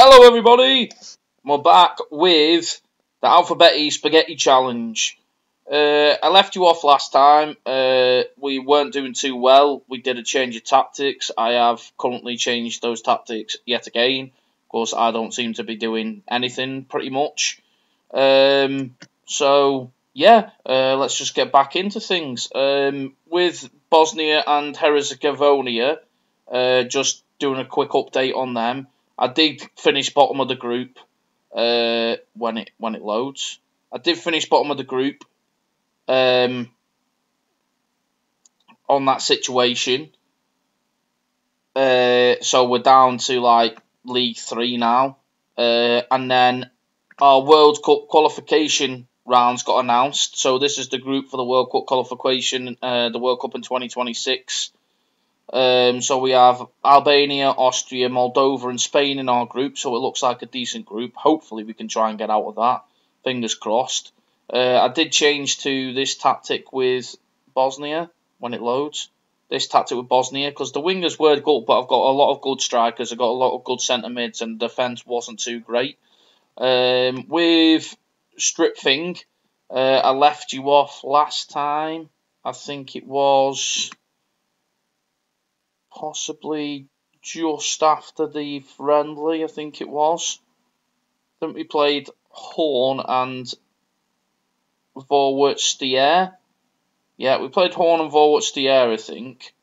Hello everybody! We're back with the Alphabetti Spaghetti Challenge. I left you off last time. We weren't doing too well. We did a change of tactics. I have currently changed those tactics yet again. Of course, I don't seem to be doing anything pretty much. So, yeah, let's just get back into things. With Bosnia and Herzegovina, just doing a quick update on them. I did finish bottom of the group when it loads. I did finish bottom of the group on that situation. So we're down to like League 3 now. And then our World Cup qualification rounds got announced. So this is the group for the World Cup qualification, the World Cup in 2026. So we have Albania, Austria, Moldova and Spain in our group, so it looks like a decent group. Hopefully we can try and get out of that. Fingers crossed. I did change to this tactic with Bosnia when it loads. This tactic with Bosnia, because the wingers were good, but I've got a lot of good strikers, I've got a lot of good centre mids, and the defence wasn't too great. With spritfing, I left you off last time. I think it was possibly just after the friendly, I think it was. I think we played Horn and Vorwärtsstier. Yeah, we played Horn and Vorwärtsstier, I think.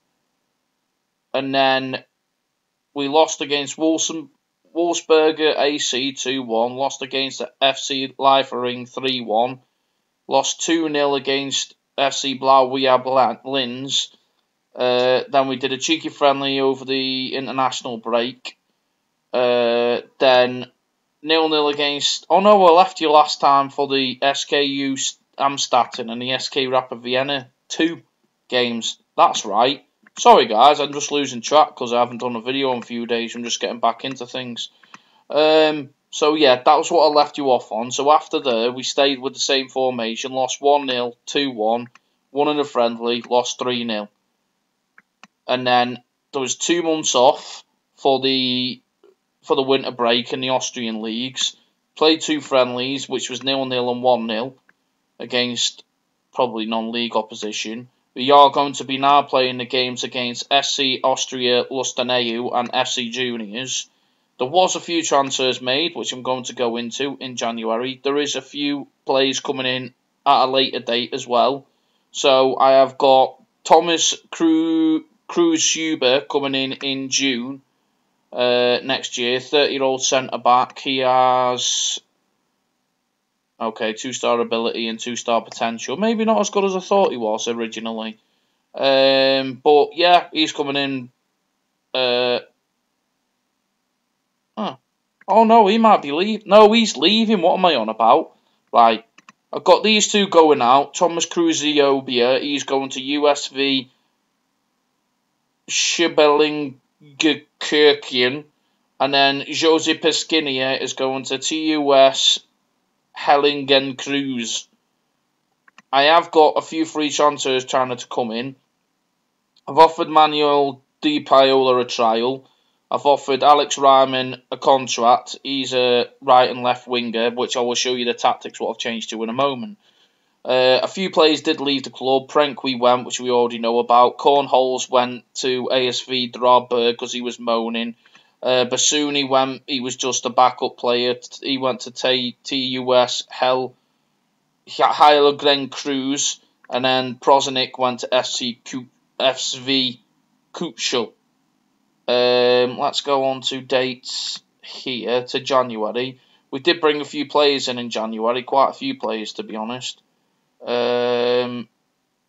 And then we lost against Wolfsberger AC 2-1. Lost against the FC Liefering 3-1. Lost 2-0 against FC Blauwe Linz. Then we did a cheeky friendly over the international break. Then 0-0 against... Oh no, I left you last time for the SKU Amstetten and the SK Rapid Vienna 2 games. That's right. Sorry guys, I'm just losing track because I haven't done a video in a few days. I'm just getting back into things. So yeah, that was what I left you off on. So after there, we stayed with the same formation. Lost 1-0, 2-1. Won in a friendly, lost 3-0. And then there was 2 months off for the winter break in the Austrian leagues. Played 2 friendlies, which was 0-0 and 1-0 against probably non-league opposition. We are going to be now playing the games against SC Austria Lustenau and FC Juniors. There was a few transfers made, which I'm going to go into in January. There is a few players coming in at a later date as well. So I have got Thomas Cruz-Huber coming in June next year. 30-year-old centre-back. He has 2-star ability and 2-star potential. Maybe not as good as I thought he was originally. But yeah, he's coming in. Oh no, he might be leaving. No, he's leaving. What am I on about? Right. I've got these 2 going out. Thomas Cruz-Huber, he's going to USV Schibellingenkirchen, and then Jose Pesquinia is going to TUS Hellingen Cruz. I have got a few free transfers trying to come in. I've offered Manuel Di Paola a trial. I've offered Alex Ryman a contract. He's a right and left winger, which I will show you the tactics what I've changed to in a moment. A few players did leave the club. Prenkwe went, which we already know about. Cornholes went to ASV Drabberg because he was moaning. Basuni went, he was just a backup player. He went to TUS Heilgren Cruz. And then Prozanik went to SV Kutschel. Let's go on to dates here, to January. We did bring a few players in January. Quite a few players, to be honest.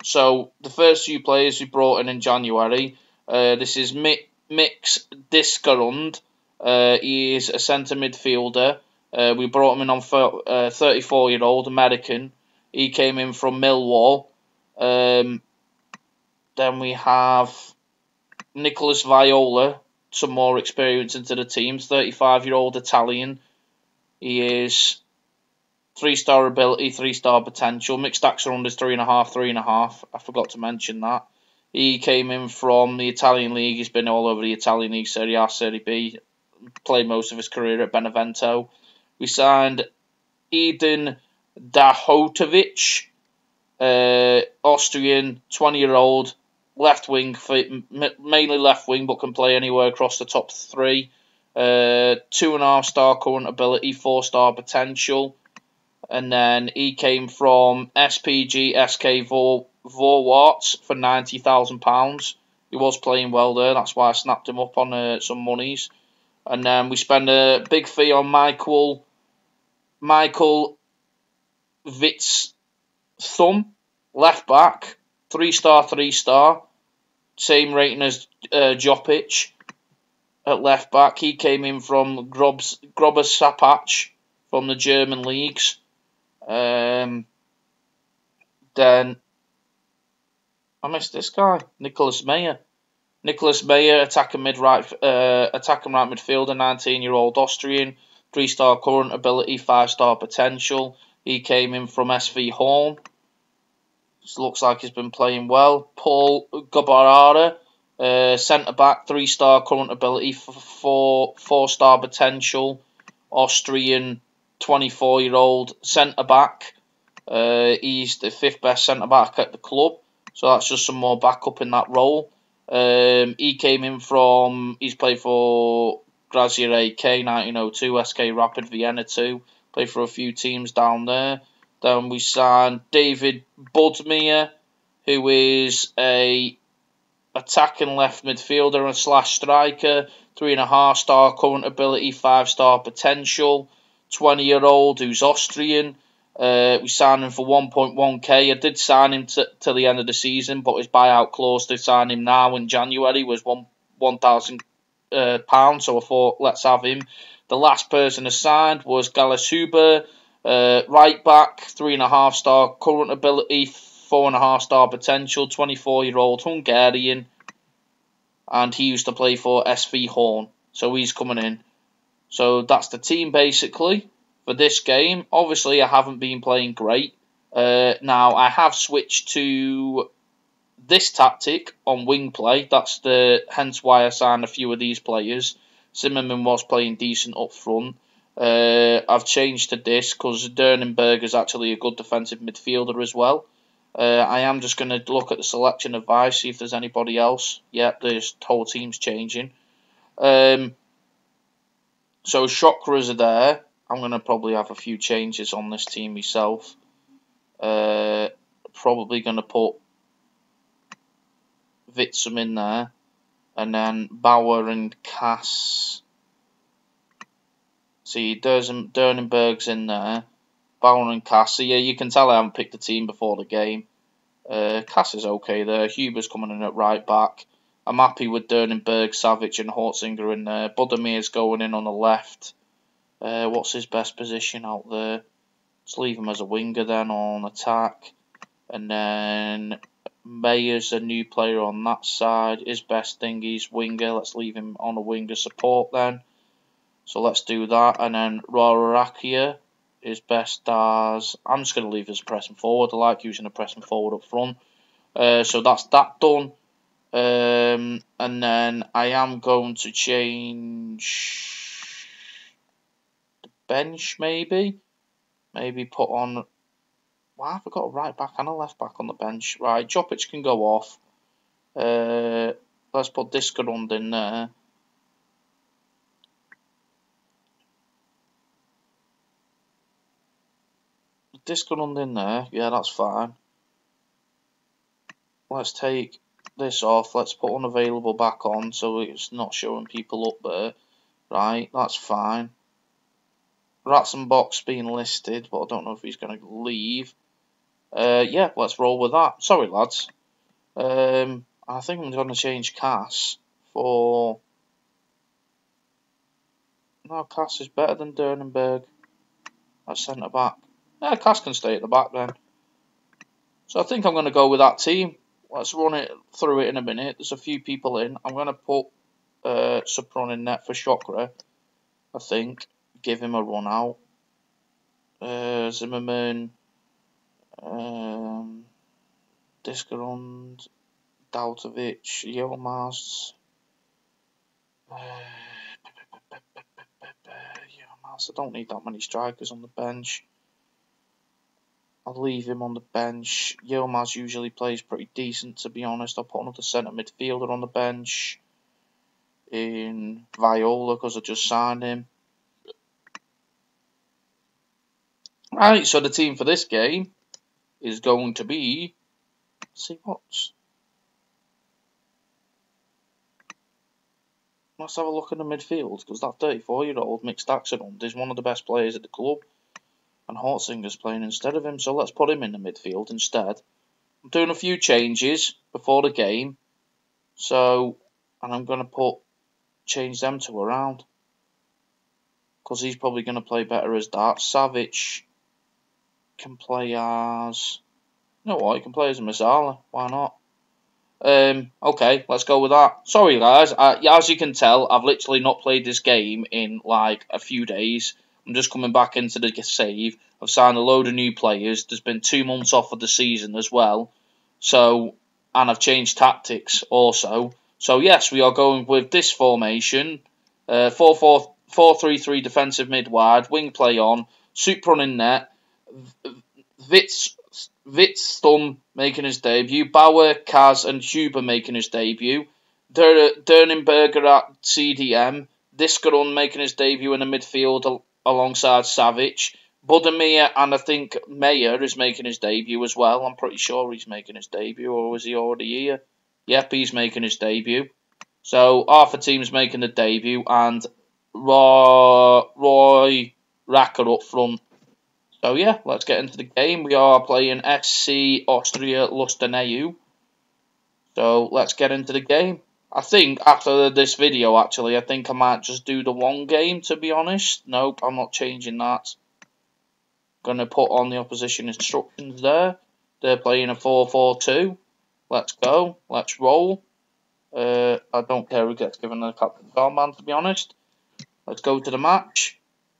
So the first few players we brought in January, this is Mix Diskerund. He is a centre midfielder. We brought him in on 34-year-old American. He came in from Millwall. Then we have Nicholas Viola, some more experience into the team. 35-year-old Italian. He is 3-star ability, 3-star potential. Mixed stacks are under 3.5, 3.5. I forgot to mention that. He came in from the Italian league. He's been all over the Italian league, Serie A, Serie B, played most of his career at Benevento. We signed Edin Dahotovic, Austrian, 20-year-old, left wing, mainly left wing, but can play anywhere across the top three. 2.5-star current ability, 4-star potential. And then he came from SPG SK Vorwart for £90,000. He was playing well there, that's why I snapped him up on some monies. And then we spent a big fee on Michael Vitz Thumb, left back, 3-star, 3-star, same rating as Jopic at left back. He came in from Grobber-Sapach from the German leagues. Then I missed this guy, Nicholas Meyer. Nicholas Meyer, attacking right midfielder, 19-year-old Austrian, 3-star current ability, 5-star potential. He came in from SV Horn. Looks like he's been playing well. Paul Gabarara, centre back, 3-star current ability, 4-star potential, Austrian, 24-year-old centre back. He's the 5th best centre back at the club, so that's just some more backup in that role. He came in from, he's played for Grazier AK 1902, SK Rapid Vienna 2, played for a few teams down there. Then we signed David Budmeier, who is a attacking left midfielder and / striker, 3.5-star current ability, 5-star potential, 20-year-old who's Austrian. We signed him for 1.1k. I did sign him till the end of the season, but his buyout clause to sign him now in January was £1,000, so I thought, let's have him. The last person assigned was Gallus Huber, right back, 3.5-star current ability, 4.5-star potential, 24-year-old Hungarian, and he used to play for SV Horn, so he's coming in. So that's the team basically for this game. Obviously, I haven't been playing great. Now, I have switched to this tactic on wing play. That's hence why I signed a few of these players. Zimmerman was playing decent up front. I've changed to this because Dernenberg is actually a good defensive midfielder as well. I am just going to look at the selection advice, see if there's anybody else. Yep, the whole team's changing. So chakras are there. I'm going to probably have a few changes on this team myself. Probably going to put Vitsum in there. And then Bauer and Cass. See, Dernenberg's in there. Bauer and Cass. So yeah, you can tell I haven't picked the team before the game. Cass is okay there. Huber's coming in at right back. I'm happy with Dernenberg, Savic and Hortzinger in there. Budemir's going in on the left. What's his best position out there? Let's leave him as a winger then on attack. And then Mayer's a new player on that side. His best thing is winger. Let's leave him on a winger support then. So let's do that. And then Rarakia is best as... I'm just going to leave his pressing forward. I like using a pressing forward up front. So that's that done. And then I am going to change the bench maybe. Maybe put on... Why have I got a right back and a left back on the bench? Right, Jopic can go off. Let's put Discarund in there. Discarund in there. Yeah, that's fine. Let's take this off. Let's put unavailable back on so it's not showing people up there. Right, that's fine. Ratzenbock's being listed, but I don't know if he's going to leave. Yeah, let's roll with that. Sorry, lads. I think I'm going to change Cass for... No, Cass is better than Dernenberg at centre back. Yeah, Cass can stay at the back then. So I think I'm going to go with that team. Let's run it through it in a minute. There's a few people in. I'm going to put Supron in net for Chakra, I think. Give him a run out. Zimmerman, Discarund, Dautovic, Yilmaz. I don't need that many strikers on the bench. I'll leave him on the bench. Yilmaz usually plays pretty decent, to be honest. I'll put another centre midfielder on the bench in Viola because I just signed him. Right, so the team for this game is going to be... Let's see what's... Let's have a look in the midfield, because that 34-year-old mixed accident is one of the best players at the club. And Hortzinger's playing instead of him, so let's put him in the midfield instead. I'm doing a few changes before the game, and I'm going to change them to around, because he's probably going to play better as that. Savic can play as... You know what, he can play as a Masala, why not? Okay, let's go with that. Sorry guys, as you can tell, I've literally not played this game in like a few days. I'm just coming back into the save. I've signed a load of new players. There's been 2 months off of the season as well. And I've changed tactics also. So yes, we are going with this formation. 4-4-3-3 defensive mid-wide, wing play on, Sup running net, Witsthum making his debut, Bauer, Kaz and Huber making his debut, Dernenberger at CDM, Discaron making his debut in the midfield alongside Savic, Budimir and I think Meyer is making his debut as well. I'm pretty sure he's making his debut, or was he already here? Yep, he's making his debut. So half the team's making the debut, and Roy Racker up front. So yeah, let's get into the game. We are playing SC Austria Lustenau. So let's get into the game. I think after this video, actually, I think I might just do the one game, to be honest. Nope, I'm not changing that. Going to put on the opposition instructions there. They're playing a 4-4-2. Let's go. Let's roll. I don't care who gets given the captain's armband, to be honest. Let's go to the match.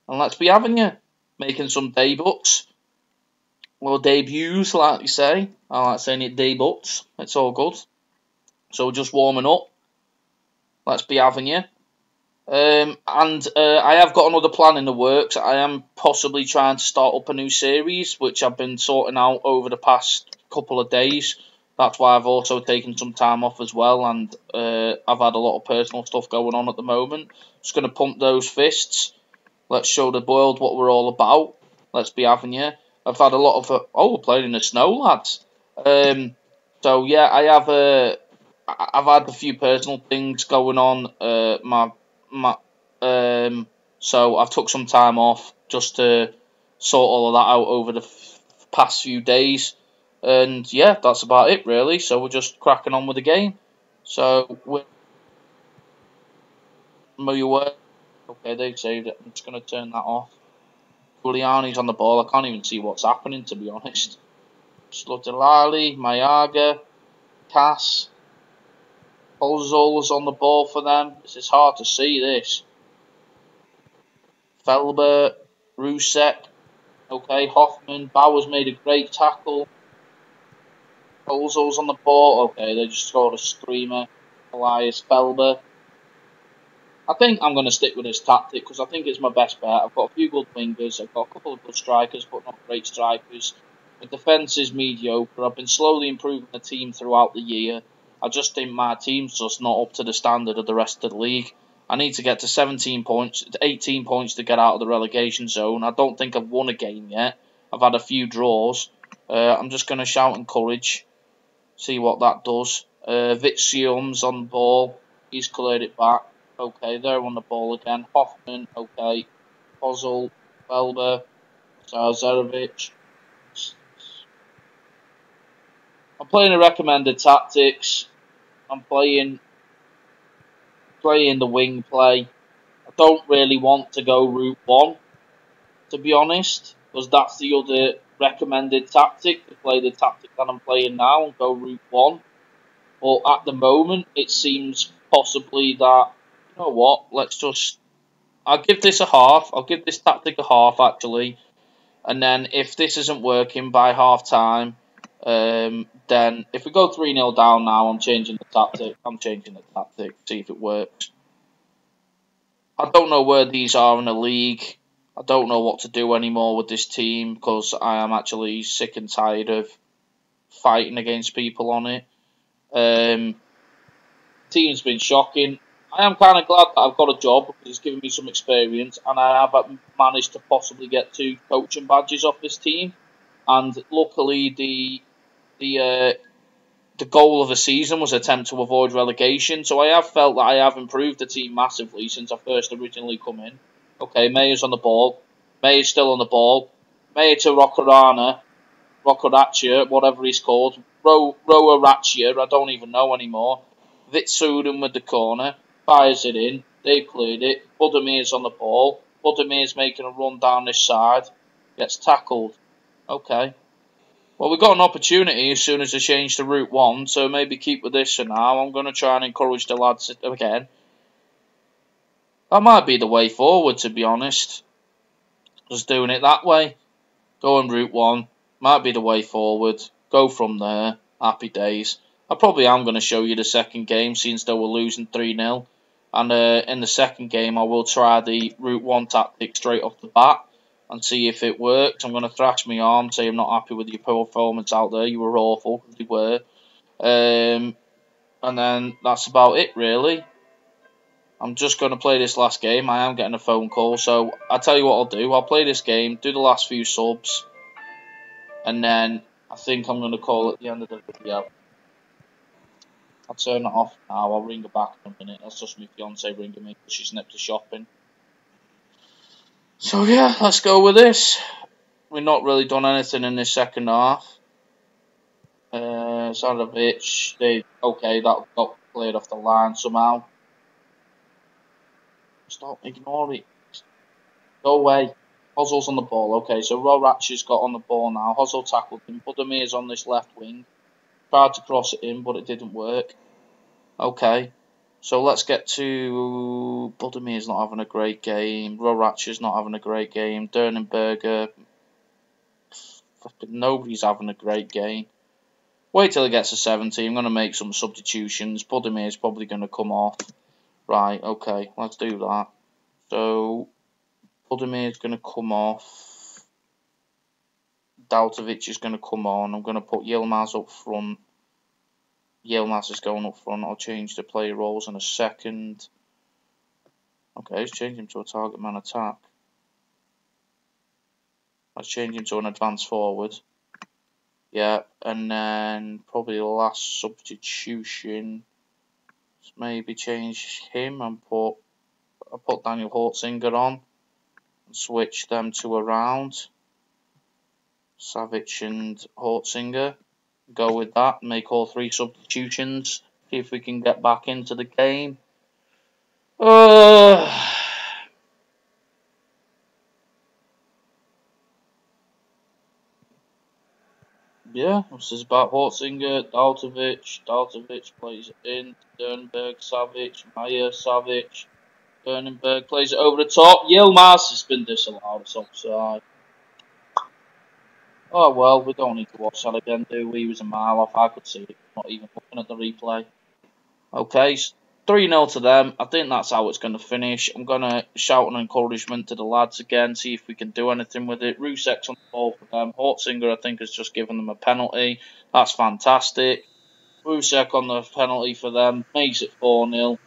And let's be having you. Making some debuts. Well, debuts, like you say. I like saying it debuts. It's all good. So we're just warming up. Let's be having you. I have got another plan in the works. I am possibly trying to start up a new series, which I've been sorting out over the past couple of days. That's why I've also taken some time off as well, and I've had a lot of personal stuff going on at the moment. Just going to pump those fists. Let's show the world what we're all about. Let's be having you. I've had a lot of... we're playing in the snow, lads. So, yeah, I've had a few personal things going on. So I've took some time off just to sort all of that out over the past few days. And, yeah, that's about it, really. So we're just cracking on with the game. So, okay, they've saved it. I'm just going to turn that off. Giuliani's on the ball. I can't even see what's happening, to be honest. Slutilali, Mayaga, Cass, Ozol's on the ball for them. This is hard to see, this. Felber, Rusek, okay, Hoffman, Bauer's made a great tackle. Ozol's on the ball. Okay, they just scored a screamer. Elias Felber. I think I'm going to stick with this tactic because I think it's my best bet. I've got a few good wingers. I've got a couple of good strikers, but not great strikers. The defence is mediocre. I've been slowly improving the team throughout the year. I just think my team's just not up to the standard of the rest of the league. I need to get to 17 points, 18 points to get out of the relegation zone. I don't think I've won a game yet. I've had a few draws. I'm just going to shout encourage. See what that does. Vitsium's on the ball. He's cleared it back. Okay, they're on the ball again. Hoffman, okay. Ozil, Felber, Zazarevic. I'm playing a recommended tactics. I'm playing the wing play. I don't really want to go route 1, to be honest, because that's the other recommended tactic, to play the tactic that I'm playing now and go route 1. But at the moment, it seems possibly that, you know what, I'll give this a half. I'll give this tactic a half, actually. And then if this isn't working by half time, then if we go 3-0 down now, I'm changing the tactic. See if it works. I don't know where these are in the league. I don't know what to do anymore with this team because I am actually sick and tired of fighting against people on it. Team's been shocking. I am kind of glad that I've got a job because it's given me some experience, and I have managed to possibly get 2 coaching badges off this team. And luckily, the goal of the season was attempt to avoid relegation. So I have felt that I have improved the team massively since I first originally come in. Okay, Mayer's on the ball. Mayer's still on the ball. Mayer to Rockorachia, whatever he's called. Roarachia, I don't even know anymore. Vitsuren with the corner. Fires it in. They cleared it. Budamir's on the ball. Budamir's making a run down this side. Gets tackled. Okay. Well, we've got an opportunity as soon as they change to Route 1, so maybe keep with this for now. I'm going to try and encourage the lads again. That might be the way forward, to be honest. Just doing it that way. Go on Route 1. Might be the way forward. Go from there. Happy days. I probably am going to show you the second game, since they were losing 3-0. And in the second game, I will try the Route 1 tactic straight off the bat and see if it works. I'm going to thrash my arm, say I'm not happy with your performance out there. You were awful, because you were. And then that's about it, really. I'm just going to play this last game. I am getting a phone call, so I'll tell you what I'll do. I'll play this game, do the last few subs, and then I think I'm going to call it the end of the video. I'll turn it off now. I'll ring her back in a minute. That's just my fiance ringing me because she's nipped to shopping. So yeah, let's go with this. We've not really done anything in this second half. Sadovic, that got cleared off the line somehow. Stop, ignore it. Go away. Hozzel's on the ball. Okay, so Rorachi's got on the ball now. Hozzel tackled him. Budamir's on this left wing. Tried to cross it in, but it didn't work. Okay. So let's get to... Budamir's not having a great game. Rorachi's not having a great game. Dernenberger... Nobody's having a great game. Wait till he gets to 70. I'm going to make some substitutions. Budamir's probably going to come off. Right, okay. Let's do that. So... Budamir's going to come off. Daltovic is going to come on. I'm going to put Yilmaz up front. Yilmaz is going up front. I'll change the player roles in a second. Okay, let's change him to a target man attack. Let's change him to an advanced forward. Yeah, and then probably the last substitution. Let's maybe change him and I'll put Daniel Hortzinger on. And switch them to around. Savic and Hortzinger. Go with that. Make all 3 substitutions. See if we can get back into the game. Yeah, this is about Hortzinger, Daltovic. Daltovic plays it in. Dernberg, Savic, Mayer, Savic. Dernberg plays it over the top. Yilmaz has been disallowed. It's offside. Oh well, we don't need to watch that again, do we? He was a mile off. I could see it. Not even looking at the replay. Okay, 3-0 to them. I think that's how it's going to finish. I'm going to shout an encouragement to the lads again, see if we can do anything with it. Rusek's on the ball for them. Hortzinger, I think, has just given them a penalty. That's fantastic. Rusek on the penalty for them. Makes it 4-0.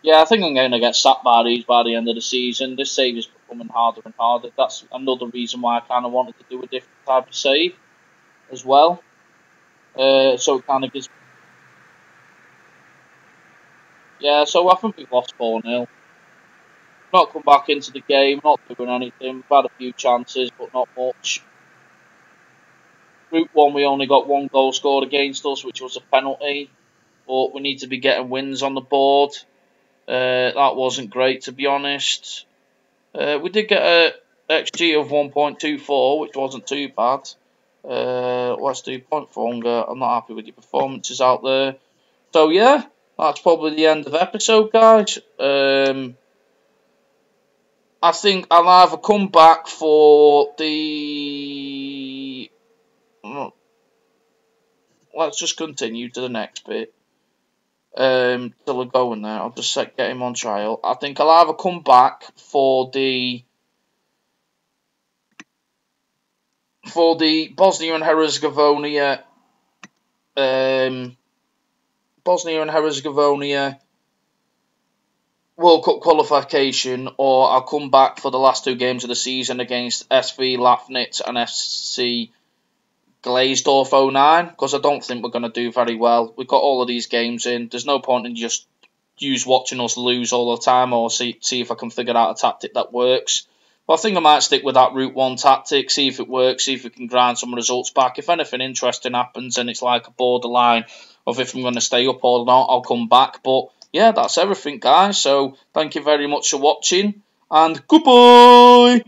Yeah, I think I'm going to get sacked by these by the end of the season. This save is becoming harder and harder. That's another reason why I kind of wanted to do a different type of save as well. So it kind of gives... Yeah, so I think we've lost 4-0. Not come back into the game, not doing anything. We've had a few chances, but not much. Group 1, we only got 1 goal scored against us, which was a penalty. But we need to be getting wins on the board. That wasn't great, to be honest. We did get a XG of 1.24, which wasn't too bad. Let's do point for hunger. I'm not happy with your performances out there. So yeah, that's probably the end of the episode, guys. I think I'll either come back for the... Let's just continue to the next bit. Till we're going there, I'll just get him on trial. I think I'll either come back for the for the Bosnia and Herzegovina World Cup qualification, or I'll come back for the last 2 games of the season against SV Lafnitz and FC Glazedorf 09, because I don't think we're going to do very well. We've got all of these games in. There's no point in just watching us lose all the time, or see if I can figure out a tactic that works. But I think I might stick with that Route 1 tactic, see if it works, see if we can grind some results back. If anything interesting happens and it's like a borderline of if I'm going to stay up or not, I'll come back. But yeah, that's everything, guys. So thank you very much for watching, and goodbye!